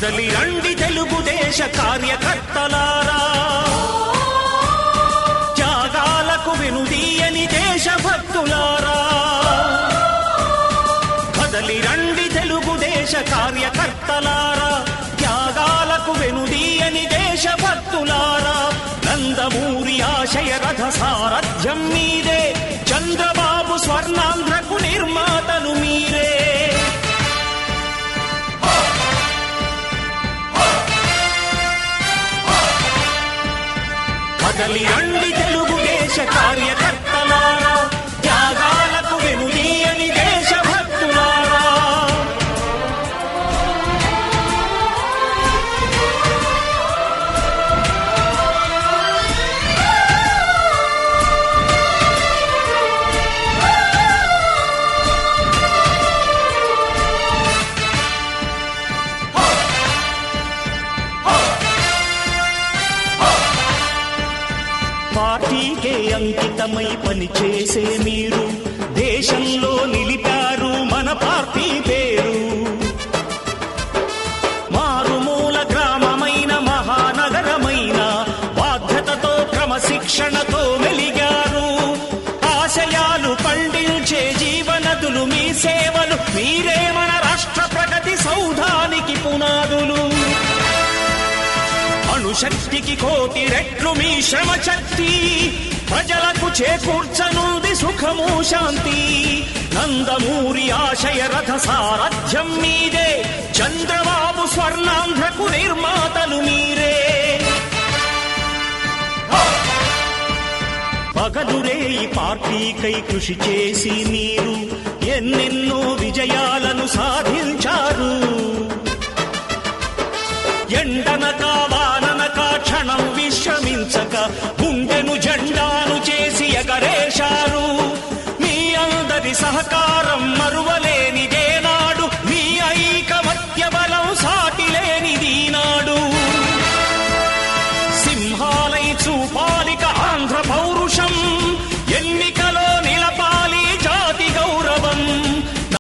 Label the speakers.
Speaker 1: కదలి రండి తెలుగుదేశ కార్యకర్తలారా, త్యాగాలకు వెనుదీయని దేశభక్తులారా. కదలి రండి తెలుగుదేశ కార్యకర్తలారా, త్యాగాలకు వెనుదీయని దేశభక్తులారా. నందమూరి ఆశయ రథ సారథ్యం మీరే, చంద్రబాబు స్వర్ణాంధ్రకు నిర్మాతలు మీరే. కదలి రండి తెలుగుదేశ కార్యకర్తలారా, త్యాగాలకు వెనుదీయని దేశభక్తులారా. పార్టీకే అంకితమై పనిచేసే మీరు దేశంలో నిలిపారు మన పార్టీ పేరు. మారుమూల గ్రామమైన మహానగరమైన బాధ్యతతో క్రమశిక్షణతో మెలిగారు. ఆశయాలు పండించే జీవనదులు మీ సేవలు, మీరే మన రాష్ట్ర ప్రగతి సౌధానికి పునాదులు. అణుశక్తికి కోటి రెట్లు మీ శ్రమ శక్తి, ప్రజలకు చేకూర్చనుంది సుఖము శాంతి. నందమూరి ఆశయ రథ సారథ్యం మీదే, చంద్రబాబు స్వర్ణాంధ్రకు నిర్మాతలు మీరే. పగలురే ఈ పార్టీకై కృషి చేసి మీరు ఎన్నెన్నో విజయాలను సాధించారు. ఎండనక వాననక క్షణం విశ్రమించక గుండెను జెండాను చేసి ఎగరేశారు. మీ అందరి సహకారం మరువలేనిదేనాడు, మీ ఐకమత్య బలం సాటిలేనిదీనాడు. సింహాలై చూపా